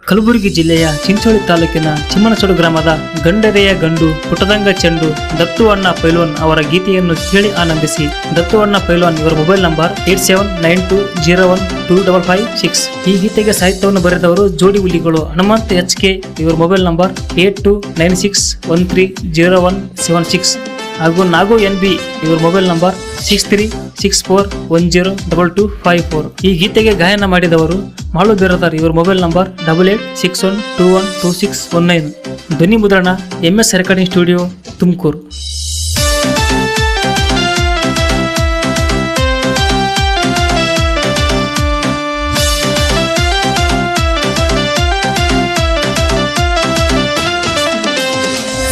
ಕಲಬುರಗಿ ಜಿಲ್ಲೆಯ ಚಿಂಚೋಳಿ ತಾಲೂಕಿನ ಚಿಮ್ಮನಸೋಡು ಗ್ರಾಮದ ಗಂಡರೆಯ ಗಂಡು ಪುಟದಂಗ ಚೆಂಡು ದತ್ತು ಅಣ್ಣ ಪೈಲ್ವಾನ್ ಅವರ ಗೀತೆಯನ್ನು ಕೇಳಿ ಆನಂದಿಸಿ. ದತ್ತು ಅಣ್ಣ ಪೈಲ್ವಾನ್ ಇವರ ಮೊಬೈಲ್ ನಂಬರ್ 8792012556. ಈ ಗೀತೆಗೆ ಸಾಹಿತ್ಯವನ್ನು ಬರೆದವರು ಜೋಡಿ ಹುಲಿಗಳು ಹನುಮಂತ್ HK. ಇವರ ಮೊಬೈಲ್ ನಂಬರ್ 8296130176 ಹಾಗೂ ನಾಗು NB. ಇವರ ಮೊಬೈಲ್ ನಂಬರ್ 6364102254. ಈ ಗೀತೆಗೆ ಗಾಯನ ಮಾಡಿದವರು ಮಾಳು ಬಿರದಾರ್. ಇವರ ಮೊಬೈಲ್ ನಂಬರ್ 8861212619. ಧ್ವನಿ ಮುದ್ರಣ MS ರೆಕಾರ್ಡಿಂಗ್ ಸ್ಟುಡಿಯೋ, ತುಮಕೂರು.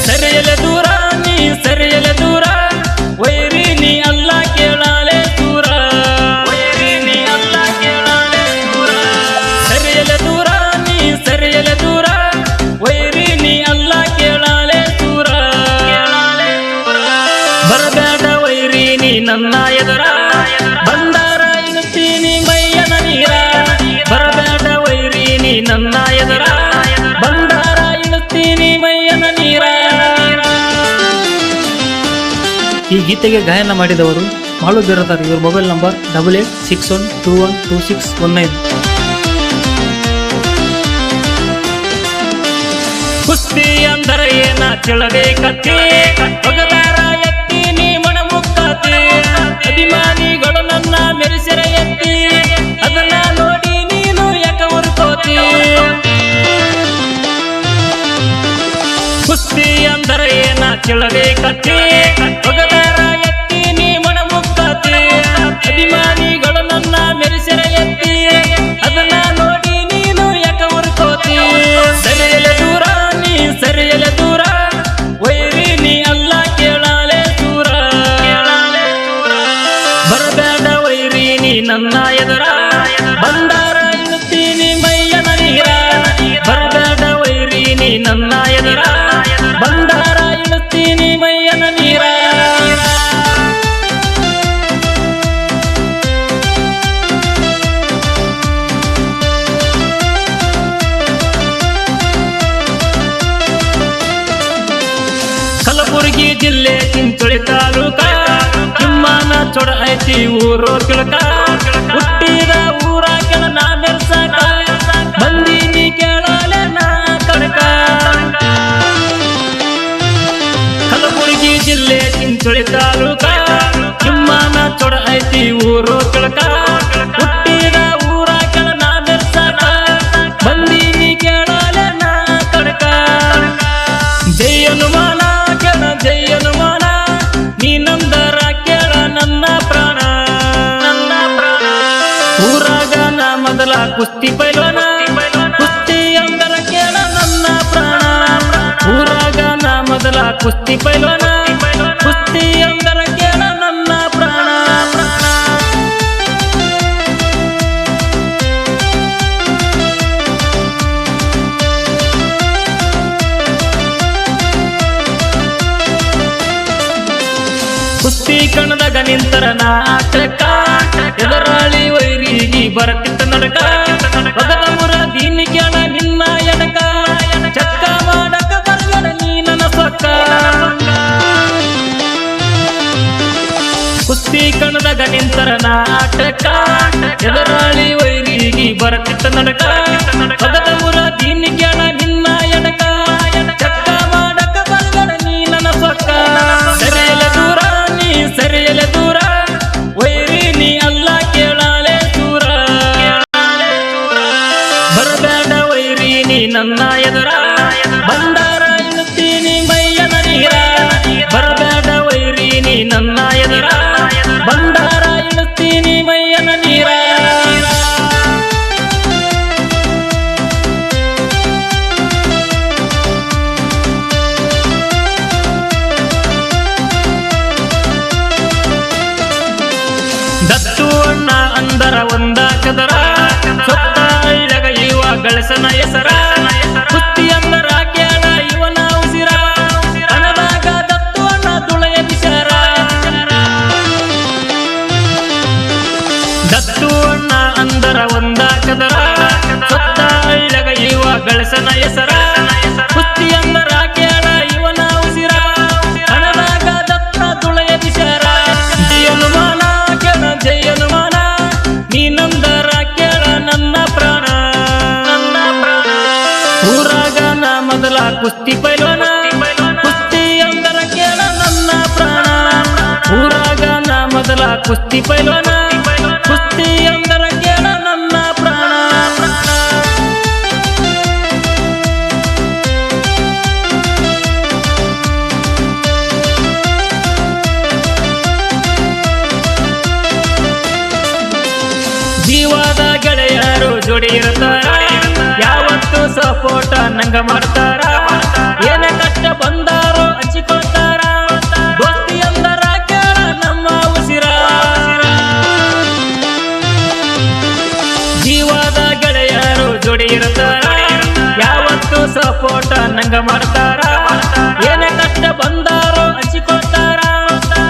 ಸರಿಯಲೆ ದೂರ ನೀ ಸರಿಯಲೆ ದೂರ, ವೈರಿ ನೀ ಅಲ್ಲ ಕೇಳಾಲೆ ದೂರ, ವೈರಿ ನೀ ಅಲ್ಲ ಕೇಳಾಲೆ ದೂರ. ಸರಿಯಲೆ ದೂರ ನೀ ಸರಿಯಲೆ ದೂರ, ವೈರಿ ನೀ ಅಲ್ಲ ಕೇಳಾಲೆ ದೂರ, ಕೇಳಾಲೆ ದೂರ. ಬರಬೇಡ ವೈರಿ ನೀ ನನ್ನ ಎದುರ, ಬಂದಾರ ಇರುತ್ತೀನಿ ಮೈಯನ ನೀರ. ಬರಬೇಡ ವೈರಿ ನೀ ನನ್ನ ಎದುರ, ಬಂದಾರ ಇರುತ್ತೀನಿ ಮೈಯನ ನೀರ. ಈ ಗೀತೆಗೆ ಗಾಯನ ಮಾಡಿದವರು ಮಾಳು ಬಿರದಾರ್. ಇವರ ಮೊಬೈಲ್ ನಂಬರ್ 8861212619. ಕುಸ್ತಿ ಅಂದರೆ ಏನ ತಿಳಬೇಕತ್ತಿ, ಒಗದಾರ ಎತ್ತಿ ನೀ ಮಣಮುಕ್ಕತಿ. ಅಭಿಮಾನಿಗಳು ನನ್ನ ಮೆರೆಸೆರೆ ಎತ್ತಿ, ಅದನ್ನ ನೋಡಿ ನೀನು ಯಾಕ ಉರ್ಕೋತಿ. ಕುಸ್ತಿ ಅಂದರೆ ಏನ ತಿಳಬೇಕತ್ತಿ, ಒಗದಾರ ಎತ್ತಿ ನೀ ಮಣಮುಕ್ಕತಿ. ಅಭಿಮಾನಿಗಳು ನನ್ನ ಮೆರೆಸೆರೆ ಎತ್ತಿ, ಅದನ್ನ ನೋಡಿ ನೀನು ಯಾಕ ಉರ್ಕೋತಿ. ಸರಿಯಲೆ ದೂರ ನೀ ಸರಿಯಲೆ ದೂರ, ವೈರಿ ನೀ ಅಲ್ಲ ಕೇಳಾಲೆ ದೂರ, ಕೇಳಾಲೆ ದೂರ. ಬರಬೇಡ ವೈರಿ ನೀ ನನ್ನ ಎದುರ, ಬಂದಾರ ಇರುತ್ತೀನಿ ಮೈಯನ ನೀರ. ಬರಬೇಡ ವೈರಿ ನೀ ನನ್ನ ಎದುರ, ಬಂದಾರ ಇರುತ್ತೀನಿ ಮೈಯನ ನೀರ. ಕಲಬುರಗಿ ಜಿಲ್ಲೆ ಚಿಂಚೋಳಿ ತಾಲೂಕ, ಚಿಮ್ಮನಸೋಡು ಐತಿ ಊರು ತಿಳಕ. ಹುಟ್ಟಿದ ಊರ ಕೆಳ ನಾ ಮೆರ್ಸಕ, ಬಂದೀನಿ ಕೇಳಲೆ ನಾ ಕಡಕ. ಕಲಬುರಗಿ ಜಿಲ್ಲೆ ಚಿಂಚೋಳಿ ತಾಲೂಕ, ಚಿಮ್ಮನಸೋಡು ಐತಿ ಊರು ತಿಳಕ. ಹುಟ್ಟಿದ ಊರ ಕೆಳ ನಾ ಮೆರ್ಸಕ, ಬಂದೀನಿ ಕೇಳಲೆ ನಾ ಕಡಕ. ಜೈ ಹನುಮಾನ ಕೇಳ ಜೈ ಹನುಮಾನ, ನೀನಂದರ ಕೇಳ ನನ್ನ ಪ್ರಾಣ, ನನ್ನ ಪ್ರಾಣ. ಊರಾಗ ನಾ ಮೊದಲ ಕುಸ್ತಿ ಪೈಲ್ವಾನ, ಕುಸ್ತಿ ಅಂದರ ಕೇಳ ನನ್ನ ಪ್ರಾಣ. ಊರಾಗ ನಾ ಮೊದಲ ಕುಸ್ತಿ ಪೈಲ್ವಾನ, ಕುಸ್ತಿ ಅಂದರ ಕೇಳ ನನ್ನ ಪ್ರಾಣ, ಪ್ರಾಣ. ಕುಸ್ತಿ ಕಣದಾಗ ನಿಂತರ ನಾಟಕ, ಎದರಾಳಿ ವೈರಿಗೆ ಬರತಿತ್ತ ನಡಕ. ಒಗದಮುರ ದೀನಿ ಕೇಳ ನಿನ್ನ ಎಡಕ, ಚಕ್ಕ ಮಾಡಕ ಬರಬೇಡ ನೀ ನನ್ನ ಸೊಕ್ಕ. ಕುಸ್ತಿ ಕಣದಾಗ ನಿಂತರ ನಾಟಕ, ಎದರಾಳಿ ವೈರಿಗೆ ಬರತಿತ್ತ ನಡಕ. ಒಗದಮುರ ದೀನಿ ಕೇಳ ನಿನ್ನ ಎಡಕ, ಚಕ್ಕ ಮಾಡಕ ಬರಬೇಡ ನೀ ನನ್ನ ಸೊಕ್ಕ. ಸರಿಯಲೆ ದೂರ ನೀ ಸರಿಯಲೆ ದೂರ, ವೈರಿ ನೀ ಅಲ್ಲ ಕೇಳಾಲೆ ದೂರ, ಕೇಳಾಲೆ ದೂರ. ಬರಬೇಡ ವೈರಿ ನೀ ನನ್ನ ಎದುರ, ಬಂದಾರ ಇರುತ್ತೀನಿ ಮೈಯನ ನೀರ. ಬರಬೇಡ ವೈರಿ ನೀ ನನ್ನ ಎದುರ, ಬಂದಾರ ಇರುತ್ತೀನಿ ಮೈಯನ ನೀರ. ದತ್ತು ಅಣ್ಣ ಅಂದರ ಒಂದ ಕದರ, ಸೊತ್ತ ಐಲಗ ಇವ ಗಳಸನ ಹೆಸರ. ಕುಸ್ತಿ ಅಂದರ ಕೇಳ ಇವನ ಉಸಿರ, ಕಣದಾಗ ದತ್ತು ಅಣ್ಣ ತುಳೆಯ ಬಿಸರ. ದತ್ತು ಅಣ್ಣ ಅಂದರ ಒಂದ ಕದರ, ಸೊತ್ತ ಐಲಗ ಇವ ಬೆಳಸನ ಹೆಸರ ಕುಸ್ತಿ ಅಂದರ ಕೇಳ ಇವನ ಉಸಿರ ಹಣದಾಗ ದತ್ತ ತುಳೆಯ ವಿಚಾರ ಜಯನುಮಾನ ಕೇಳ ಜಯನುಮಾನ ನೀನಂದರ ಕೇಳ ನನ್ನ ಪ್ರಾಣ ಊರಾಗ ನಾ ಮೊದಲ ಕುಸ್ತಿ ಪೈಲ್ವಾನ ಕುಸ್ತಿ ಅಂದರ ಕೇಳ ನನ್ನ ಪ್ರಾಣ ಊರಾಗ ನಾ ಮೊದಲ ಕುಸ್ತಿ ಪೈಲ್ವಾನ ಕುಸ್ತಿ ಅಂದರ ಕೇಳ ನನ್ನ ಪ್ರಾಣ ಜೀವದ ಗೆಳೆಯರು ಜೋಡಿ ಇರ್ತಾರ ಯಾವತ್ತು ಸಪೋರ್ಟ ನಂಗ ಮಾಡ್ತಾರ ಏನೇ ಕಷ್ಟ ಬಂದಾರೋ ಹಂಚಿಕೊಳ್ತಾರ ದೋಸ್ತಿ ಅಂದರ ಕೇಳ ನಮ್ಮ ಉಸಿರ ಜೀವದ ಗೆಳೆಯರು ಜೋಡಿ ಇರ್ತಾರ ಯಾವತ್ತು ಸಪೋರ್ಟ ನಂಗ ಮಾಡ್ತಾರ ಏನೇ ಕಷ್ಟ ಬಂದಾರೋ ಹಂಚಿಕೊಳ್ತಾರ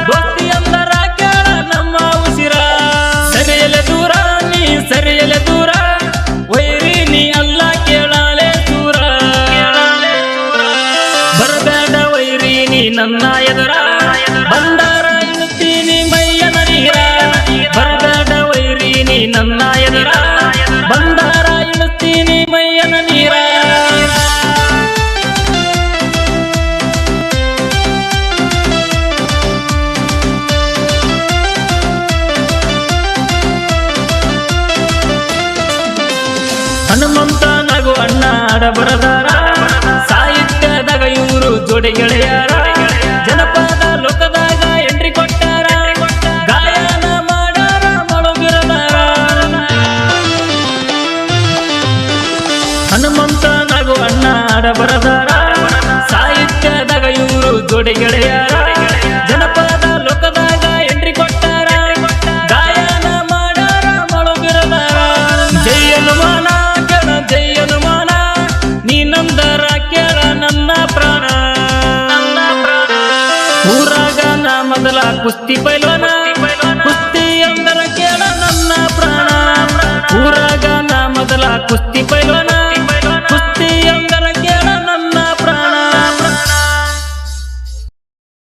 ದೋಸ್ತಿ ಅಂದರ ಕೇಳ ನಮ್ಮ ಉಸಿರ ಸರಿಯಲೆ ದೂರ ನೀ ಸರಿಯಲೆ ದೂರ ವೈರಿ ನೀ ಅಲ್ಲ ಕೇಳಾಲೆ ದೂರ ಬರಬೇಡ ವೈರಿ ನೀ ನನ್ನ ಎದುರ ಬಂದಾರ ಇಳುತ್ತೀನಿ ಮೈಯನ ನೀರ ಬರಬೇಡ ವೈರಿ ನೀ ನನ್ನ ಎದುರ ಬಂದಾರ ಇಳುತ್ತೀನಿ ಮೈಯನ ನೀರ ಹನುಮಂತ ನಗು ಅಣ್ಣ ಬರದಾರ ಸಾಹಿತ್ಯದಾಗ ಇವರು ಜೋಡಿ ಗೆಳೆಯರ ಜನಪದ ಲೋಕದಾಗ ಎಂಟ್ರಿ ಕೊಟ್ಟಾರ ಗಾಯನ ಮಾಡಾರ ಮೊಳಗಿರದಾರ ಹನುಮಂತ ನಗು ಅಣ್ಣ ಬರದಾರ ಸಾಹಿತ್ಯದಾಗ ಇವರು ಜೋಡಿ ಗೆಳೆಯರ ಜನಪದ ಲೋಕದಾಗ ಎಂಟ್ರಿ ಕೊಟ್ಟಾರ ಗಾಯನ ಮಾಡಾರ ಮೊಳಗಿರದಾರ ಜಯನುಮಾನ ಜಯನುಮಾನ ನೀನಂದರ ಕೇಳ ನನ್ನ ಪ್ರಾಣ ಊರಾಗ ನಾ ಮೊದಲ ಕುಸ್ತಿ ಪೈಲ್ವಾನ ಕುಸ್ತಿ ಅಂದರ ಕೇಳ ನನ್ನ ಪ್ರಾಣ ಊರಾಗ ನಾ ಮೊದಲ ಕುಸ್ತಿ ಪೈಲ್ವಾನ